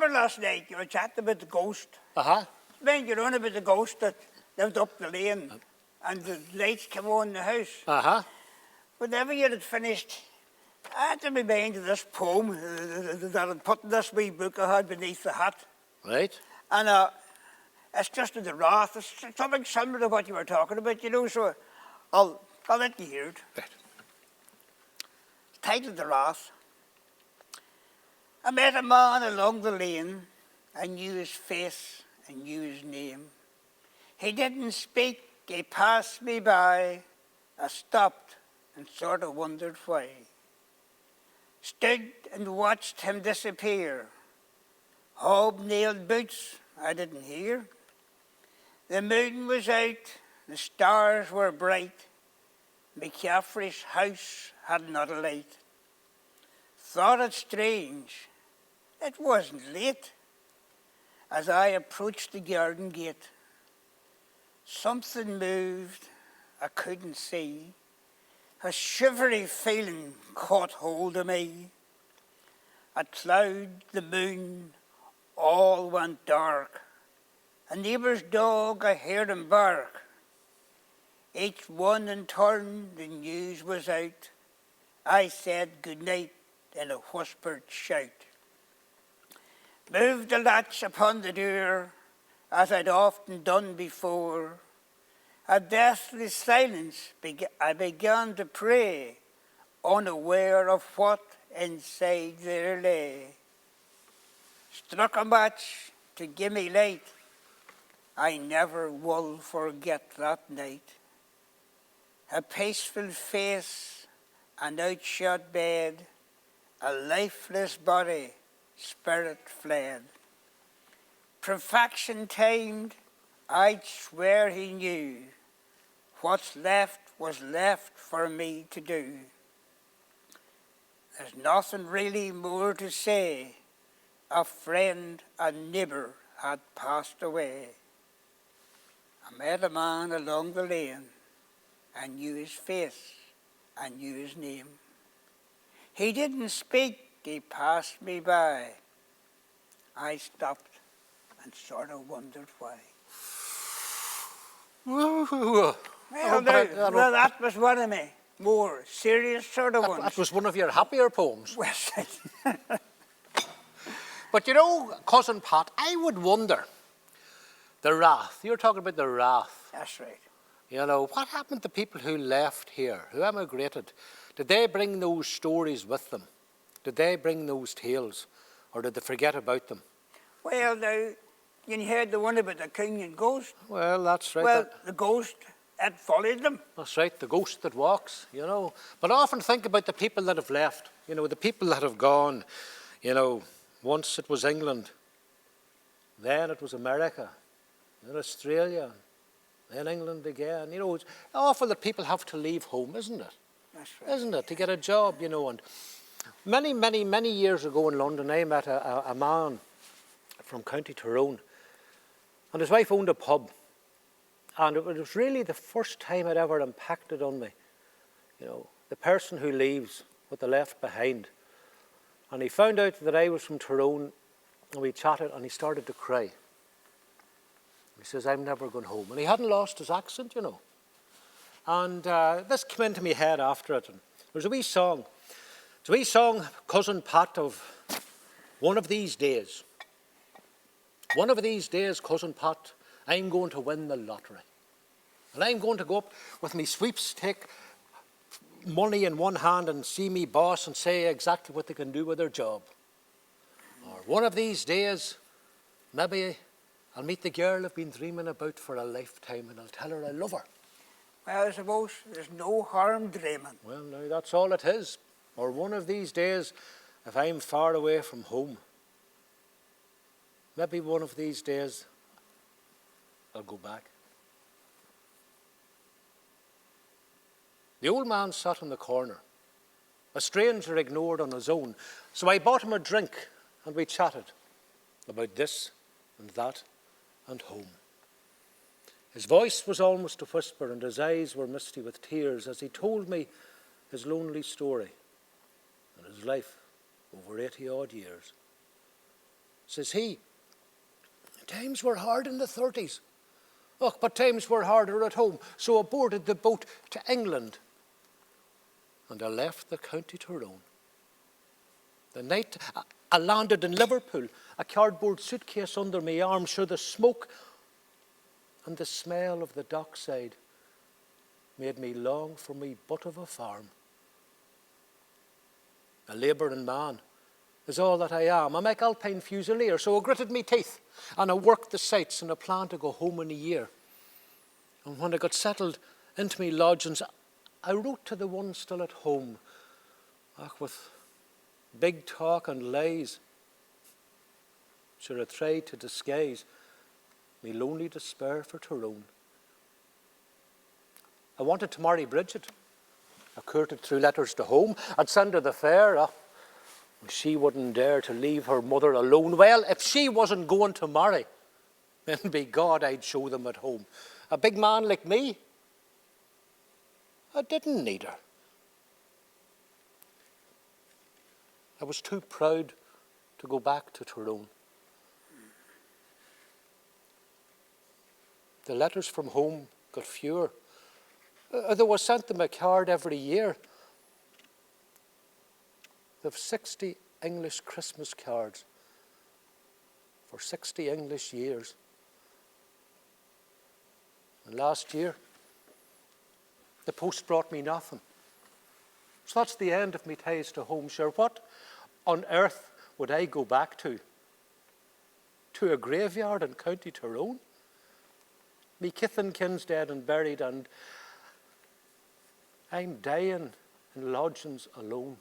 remember last night you were chatting about the ghost. Uh-huh. Mind you're on about the ghost that lived up the lane and the lights came on in the house. Uh-huh. Whenever you had finished, I had to be mind of this poem that I'd put in this wee book I had beneath the hat. Right. And it's just in the wrath. It's something similar to what you were talking about, you know, so I'll let you hear it. Right. It's titled The Wrath. I met a man along the lane. I knew his face, I knew his name. He didn't speak, he passed me by. I stopped and sort of wondered why. Stood and watched him disappear. Hob-nailed boots, I didn't hear. The moon was out, the stars were bright. McCaffrey's house had not a light. Thought it strange, it wasn't late. As I approached the garden gate, something moved, I couldn't see. A shivery feeling caught hold of me. A cloud, the moon, all went dark. A neighbour's dog, I heard him bark. Each one in turn, the news was out. I said good night in a whispered shout. Moved the latch upon the door, as I'd often done before. A deathly silence, I began to pray, unaware of what inside there lay. Struck a match to give me light. I never will forget that night. A peaceful face, an outshot bed, a lifeless body, spirit fled. Perfection timed, I'd swear he knew. What's left was left for me to do. There's nothing really more to say. A friend, a neighbour had passed away. I met a man along the lane. I knew his face, I knew his name. He didn't speak, he passed me by. I stopped and sort of wondered why. Well, that was one of my more serious sort of ones. That was one of your happier poems. Well said. But you know, Cousin Pat, I would wonder, the wrath, you're talking about the wrath. That's right. You know, what happened to people who left here, who emigrated? Did they bring those stories with them? Did they bring those tales? Or did they forget about them? Well, now, you heard the one about the king and ghost. Well, that's right. Well, the ghost had followed them. That's right, the ghost that walks, you know. But I often think about the people that have left, you know, the people that have gone. You know, once it was England, then it was America, then Australia, then England again. You know, it's awful that people have to leave home, isn't it? That's right. Isn't it? To get a job, you know. And many years ago in London, I met a man from County Tyrone, and his wife owned a pub. And it was really the first time it ever impacted on me. You know, the person who leaves, what they left behind. And he found out that I was from Tyrone, and we chatted, and he started to cry. He says, I'm never going home. And he hadn't lost his accent, you know. And this came into my head after it. And there's a wee song. It's a wee song, Cousin Pat, of one of these days. One of these days, Cousin Pat, I'm going to win the lottery. And I'm going to go up with me sweepstake money in one hand and see me boss and say exactly what they can do with their job. Or one of these days, maybe I'll meet the girl I've been dreaming about for a lifetime and I'll tell her I love her. Well, I suppose there's no harm dreaming. Well, now that's all it is. Or one of these days, if I'm far away from home, maybe one of these days I'll go back. The old man sat in the corner, a stranger ignored on his own. So I bought him a drink and we chatted about this and that and home. His voice was almost a whisper and his eyes were misty with tears as he told me his lonely story and his life over 80-odd years. says he. Times were hard in the 30s. Oh, but times were harder at home, so I boarded the boat to England. And I left the County Tyrone. The night I landed in Liverpool, a cardboard suitcase under my arm, sure the smoke and the smell of the dockside made me long for me butt of a farm. A labouring man is all that I am. I make Alpine Fusilier, so I gritted me teeth and I worked the sights and I planned to go home in a year. And when I got settled into me lodgings, I wrote to the one still at home, with big talk and lies. Sure, I tried to disguise me lonely despair for Tyrone. I wanted to marry Bridget. I courted through letters to home. I'd send her the fare. She wouldn't dare to leave her mother alone. Well, if she wasn't going to marry, then by God I'd show them at home. A big man like me, I didn't need her. I was too proud to go back to Tyrone. The letters from home got fewer. Though I sent them a card every year. They've 60 English Christmas cards for 60 English years. And last year, the post brought me nothing. So that's the end of me ties to home. Sure, what on earth would I go back to? To a graveyard in County Tyrone? Me kith and kin's dead and buried, and I'm dying in lodgings alone.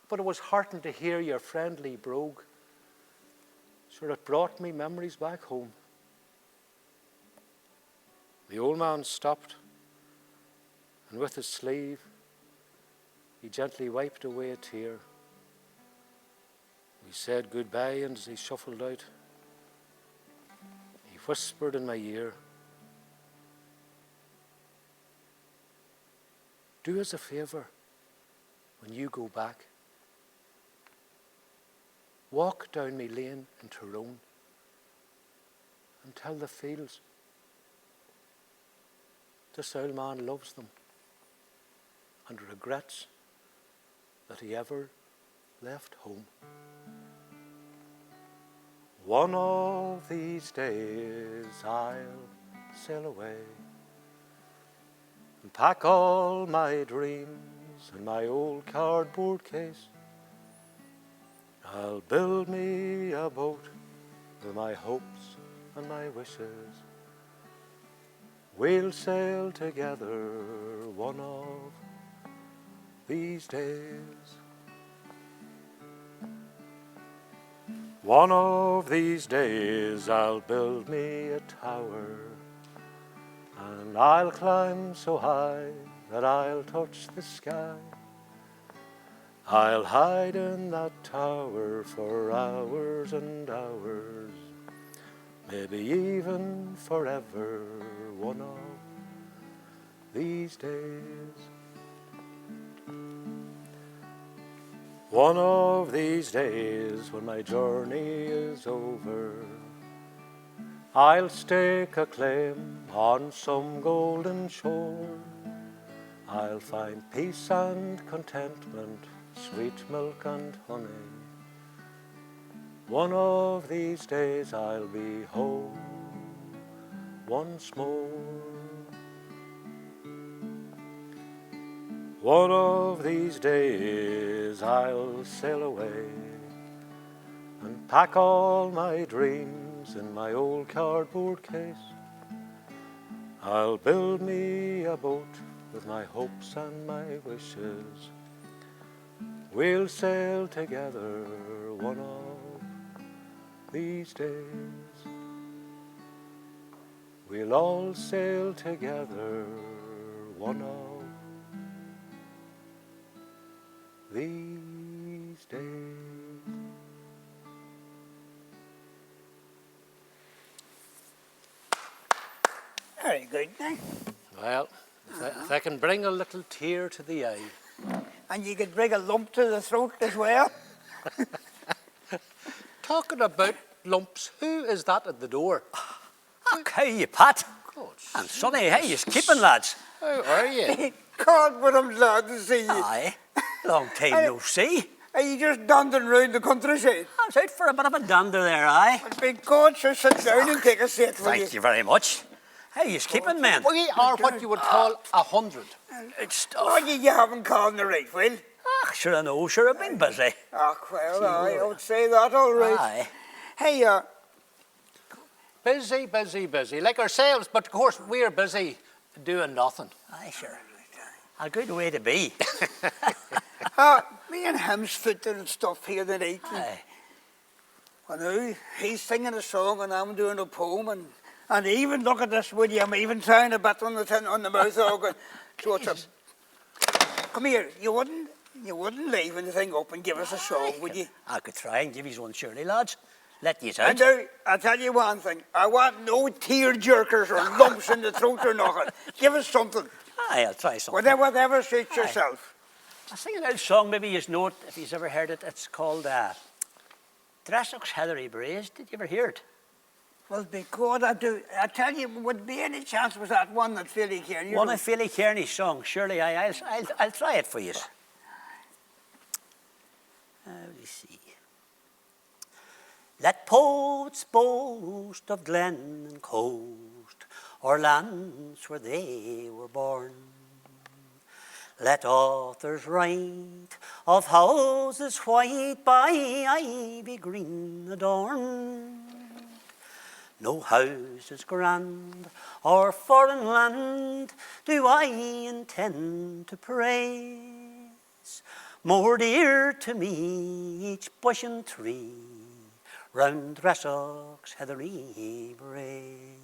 But it was heartening to hear your friendly brogue. Sure, it brought me memories back home. The old man stopped, and with his sleeve, he gently wiped away a tear. We said goodbye, and as he shuffled out, he whispered in my ear, do us a favour when you go back. Walk down me lane in Tyrone and tell the fields this old man loves them and regrets that he ever left home. One of these days I'll sail away and pack all my dreams in my old cardboard case. I'll build me a boat with my hopes and my wishes. We'll sail together one of these days. One of these days I'll build me a tower, and I'll climb so high that I'll touch the sky. I'll hide in that tower for hours and hours, maybe even forever, one of these days. One of these days when my journey is over, I'll stake a claim on some golden shore. I'll find peace and contentment, sweet milk and honey. One of these days I'll be home once more. One of these days I'll sail away and pack all my dreams in my old cardboard case. I'll build me a boat with my hopes and my wishes. We'll sail together one of these days. We'll all sail together one of these days. Very good now. Well, if I can bring a little tear to the eye. And you could bring a lump to the throat as well. talking about lumps, who is that at the door? Okay, you Pat. God, And Sonny, how you keeping, lads? how are you? God, but I'm glad to see you. Aye. Long time no see. Are you just dandering round the countryside? I was out for a bit of a dander there, aye. Be God, so sit down and take a seat, will you? Thank you very much. How you keeping, man? We are what you would call 100. It's stuff. Oh, you haven't called the right, Will? Ah, sure I know, sure I've been busy. Ah, well, I would say that all right. Aye. Hey, Busy, busy, busy. Like ourselves, but of course we're busy doing nothing. Aye, sure. A good way to be. me and him's footing and stuff here tonight. Aye. I know, he's singing a song and I'm doing a poem and even look at this, would you? I'm even trying a bit on the mouth organ. So it's a, come here, you wouldn't leave anything up and give us a song, would you? I could try and give you one surely, lads. Let you And out. now, I'll tell you one thing, I want no tearjerkers or lumps in the throat or nothing. Give us something, Aye, I'll try something. whatever suits Aye. yourself. I sing an old song, maybe you know it, if you've ever heard it. It's called Drumquin Ceilí Braes. Did you ever hear it? Well, be good, I do. I tell you, would be any chance was that one that Ceili here? One of Philly Kearney's songs, surely. I'll try it for you. Let's see. Let poets boast of glen and coast, or lands where they were born. Let authors write of houses white by ivy green adorned. No houses grand or foreign land do I intend to praise. More dear to me each bush and tree round Drumquin's heathery braes.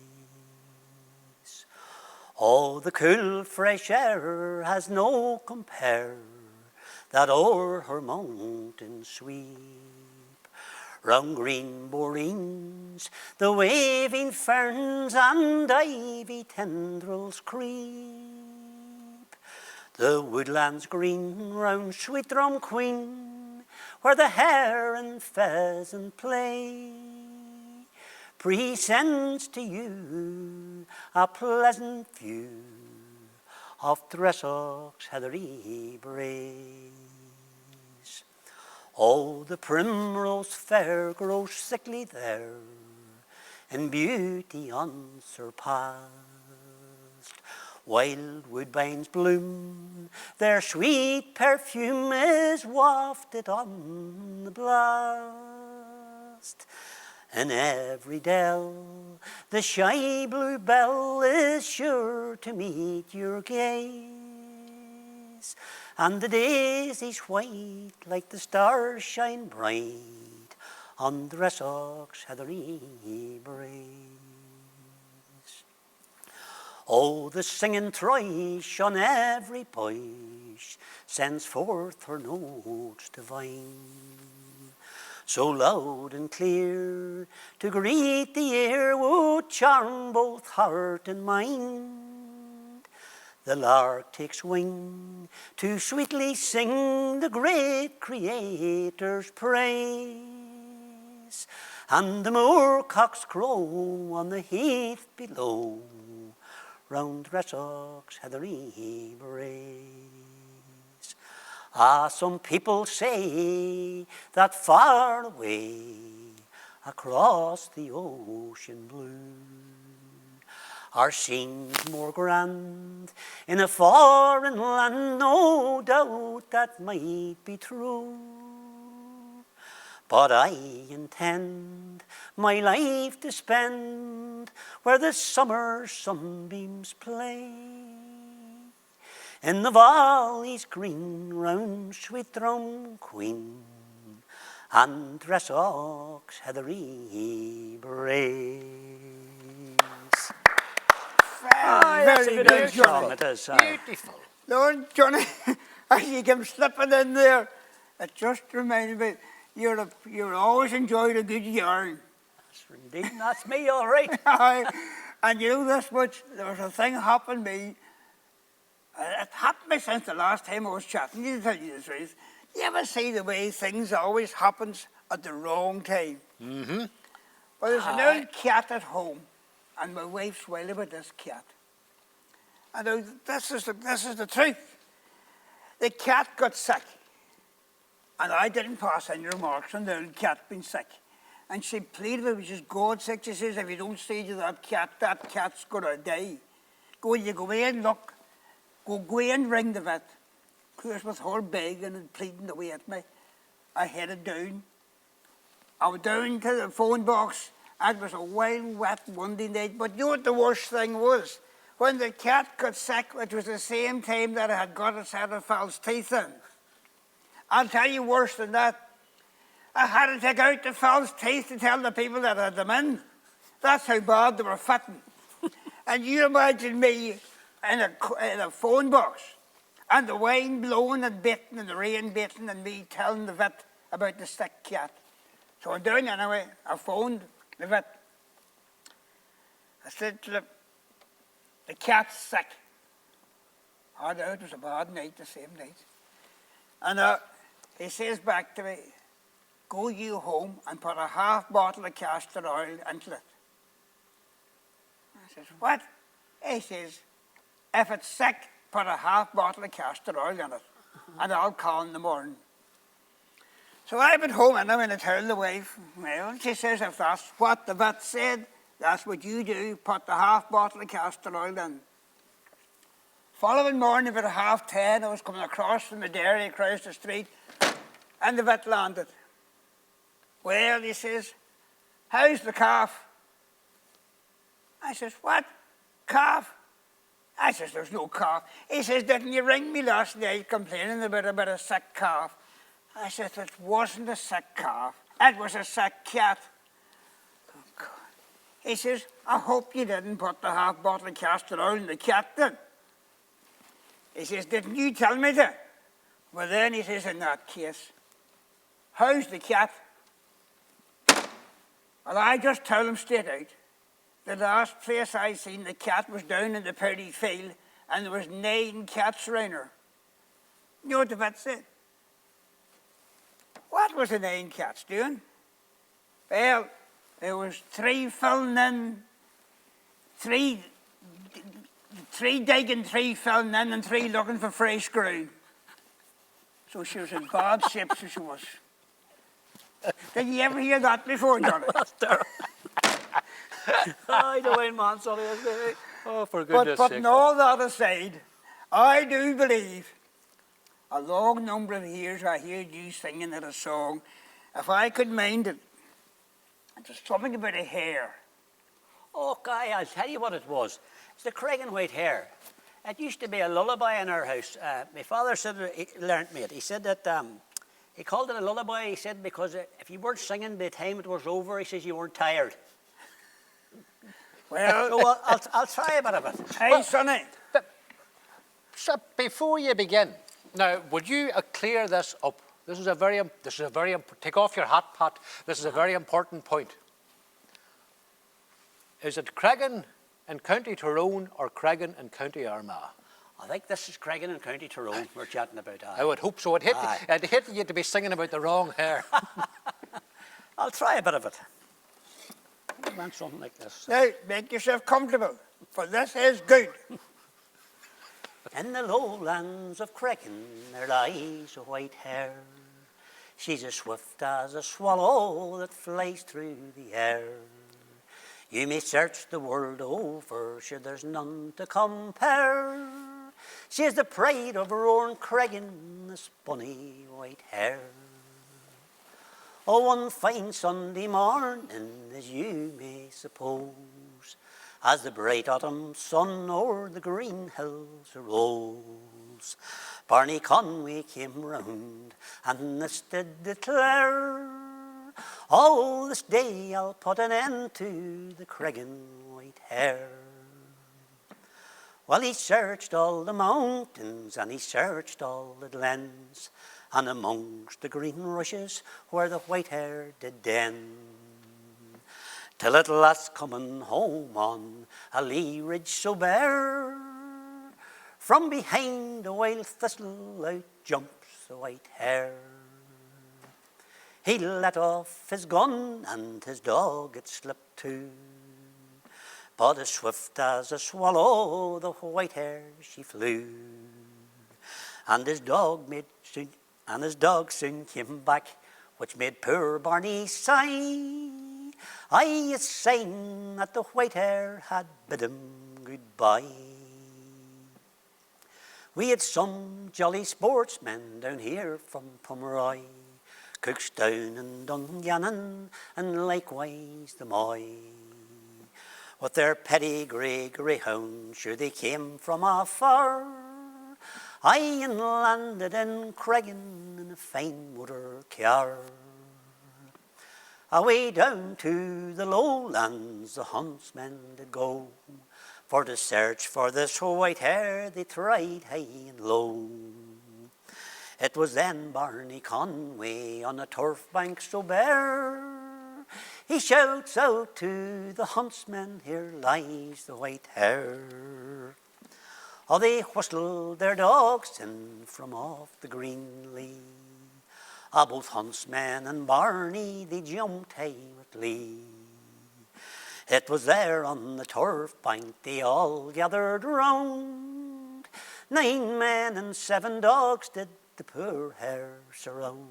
Oh, the cool fresh air has no compare that o'er her mountain sweep. Round green borings the waving ferns and ivy tendrils creep. The woodlands green round sweet Drumquin, where the hare and pheasant play, presents to you a pleasant view of Drumquin's heathery braes. Oh, the primrose fair grows sickly there, in beauty unsurpassed. Wild woodbines bloom, their sweet perfume is wafted on the blast. In every dell, the shy bluebell is sure to meet your gaze, and the daisies white like the stars shine bright on Drumquin's heathery braes. Oh, the singing thrush on every bush sends forth her notes divine, so loud and clear to greet the ear would charm both heart and mind. The lark takes wing to sweetly sing the great Creator's praise, and the moorcocks crow on the heath below round Drumquin's heathery braes. Ah, some people say that far away across the ocean blue are scenes more grand in a foreign land. No doubt that might be true, but I intend my life to spend where the summer sunbeams play, in the valleys green round sweet Drumquin and Drumquin's heathery braes. Very good, Johnny. It is. Beautiful. Lord, Johnny, as you came slipping in there, it just reminded me, you're always enjoyed a good yarn. Indeed, that's me, all right. And you know this much, there was a thing happened me. It happened me since the last time I was chatting to you, to tell you the truth. You ever see the way things always happens at the wrong time. Mm-hmm. But there's an old cat at home, and my wife's wild about this cat. And this is the truth. The cat got sick, and I didn't pass any remarks on the old cat being sick. And she pleaded with me, she says, God's sake, she says, if you don't see to that cat's going to die. You go away and look. Go away and ring the vet. Of course, with her begging and pleading away at me, I headed down. I was down to the phone box. It was a wild, wet Monday night. But you know what the worst thing was? When the cat got sick, it was the same time that I had got a set of false teeth in. I'll tell you worse than that. I had to take out the false teeth to tell the people that I had them in. That's how bad they were fitting. And you imagine me in a phone box, and the wind blowing and beating and the rain beating, and me telling the vet about the sick cat. So I'm down anyway. I phoned the vet. I said to the cat's sick. I know it was a bad night, the same night. And he says back to me, go you home and put a half bottle of castor oil into it. I says, what? He says, if it's sick, put a half bottle of castor oil in it, and I'll call in the morning. So I went home and I'm going to tell the wife, well, she says, if that's what the vet said, that's what you do, put the half bottle of castor oil in. Following morning, about 10:30, I was coming across from the dairy across the street, and the vet landed. Well, he says, how's the calf? I says, what? Calf? I says, there's no calf. He says, didn't you ring me last night complaining about a sick calf? I said, it wasn't a sick calf. It was a sick cat. Oh, God. He says, I hope you didn't put the half bottle of castor oil in the cat then. He says, didn't you tell me that? Well, then he says, in that case, how's the cat? Well, I just tell him straight out. The last place I seen the cat was down in the Perry field, and there was 9 cats around her. You know what the vet said? What was the 9 cats doing? Well, there was 3 filling in, 3 digging, 3 filling in, and 3 looking for fresh ground. So she was in bad shape, so she was. Did you ever hear that before, Johnny? That's terrible. I don't mind, man, Sonny. Oh, for goodness But sake. putting all that aside, I do believe a long number of years I heard you singing at a song. If I could mind it, there's something about a hare. Oh, Guy, I'll tell you what it was. It's the Craig and White Hare. It used to be a lullaby in our house. My father said, he learnt me it. He said that, he called it a lullaby, he said, because if you weren't singing by the time it was over, he says you weren't tired. Well, So I'll try a bit of it. hey, Sonny. So before you begin, now would you clear this up? This is a very take off your hat, Pat. This is a very important point. Is it Cregan in County Tyrone or Cregan in County Armagh? I think this is Cregan in County Tyrone we're chatting about. I would hope so. I'd hate you to be singing about the wrong hare. I'll try a bit of it. I want something like this. Now, make yourself comfortable, for this is good. In the lowlands of Cregan there lies a white hare. She's as swift as a swallow that flies through the air. You may search the world over, sure there's none to compare. She is the pride of roaring Cregan, this bonny white hare. Oh, one fine Sunday morning, as you may suppose, as the bright autumn sun o'er the green hills arose, Barney Conway came round, and this did declare, oh, this day I'll put an end to the Cregan white hare. Well, he searched all the mountains, and he searched all the glens, and amongst the green rushes where the white hare did den, till at last coming home on a lee ridge so bare, from behind a wild thistle out jumps the white hare. He let off his gun and his dog it slipped too. But as swift as a swallow the white hare she flew. And his dog soon came back, which made poor Barney sigh. Aye, it's saying that the white hare had bid him goodbye. We had some jolly sportsmen down here from Pomeroy, cooks down in Dungannon, and likewise the Moy. With their pedigree greyhounds, sure they came from afar. Aye, and landed in Cregan in a fine motor car. Away down to the lowlands the huntsmen did go, for to search for this white hare they tried high and low. It was then Barney Conway on a turf bank so bare, he shouts out to the huntsmen, here lies the white hare. Oh, they whistled their dogs in from off the green lea. Both huntsmen and Barney, they jumped high with glee. It was there on the turf bank they all gathered round. 9 men and 7 dogs did the poor hare surround.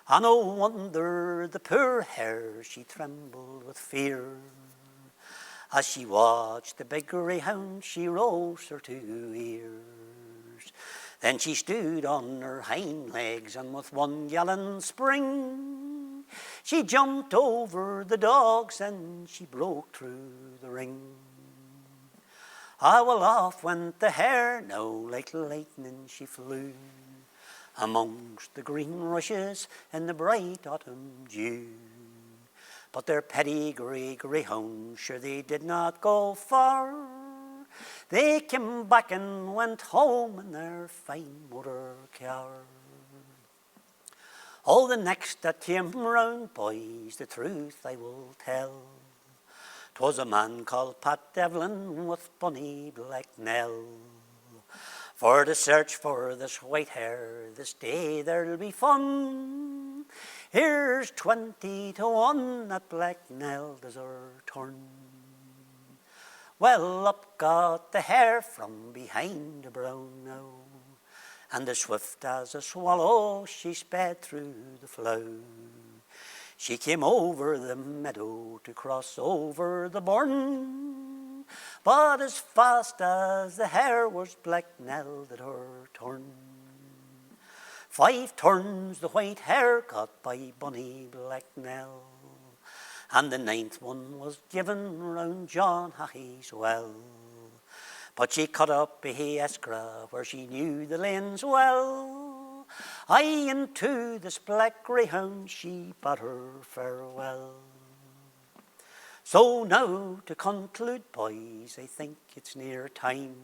And no wonder the poor hare, she trembled with fear. As she watched the big greyhound, she rose her 2 ears. Then she stood on her hind legs, and with one gallant spring, she jumped over the dogs, and she broke through the ring. Well, off went the hare, now like lightning she flew, amongst the green rushes in the bright autumn dew. But their pedigree greyhounds, sure they did not go far. They came back and went home in their fine motor car. All the next that came round, boys, the truth I will tell. 'Twas a man called Pat Devlin with bonny black Nell. For to search for this white hare, this day there'll be fun. Here's 20 to 1 that Black Nell does her turn. Well, up got the hare from behind the brown now, and as swift as a swallow she sped through the flow. She came over the meadow to cross over the burn, but as fast as the hare was Black Nell did her turn. 5 turns the white hare got by bonny Black Nell, and the 9th one was given round John Hacky's well. But she cut up a Eskra where she knew the lanes well. Aye, and to this black greyhound she bade her farewell. So now to conclude, boys, I think it's near time.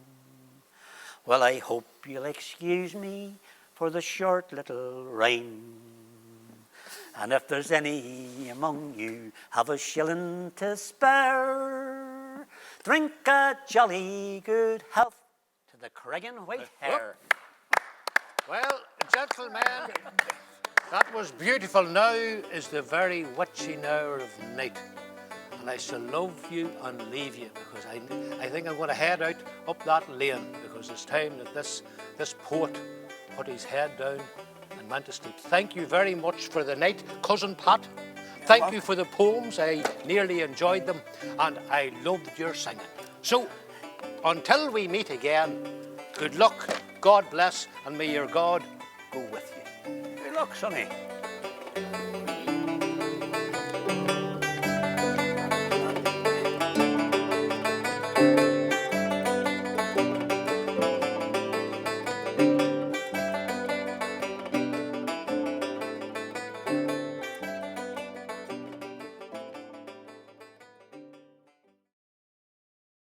Well, I hope you'll excuse me for the short little rhyme. And if there's any among you have a shilling to spare, drink a jolly good health to the Cregan white hare. Well, gentlemen, that was beautiful. Now is the very witching hour of night. And I shall love you and leave you, because I think I'm going to head out up that lane, because it's time that this poet put his head down and went to sleep. Thank you very much for the night, Cousin Pat. Thank you for the poems. I nearly enjoyed them, and I loved your singing. So, until we meet again, good luck, God bless, and may your God go with you. Good luck, Sonny.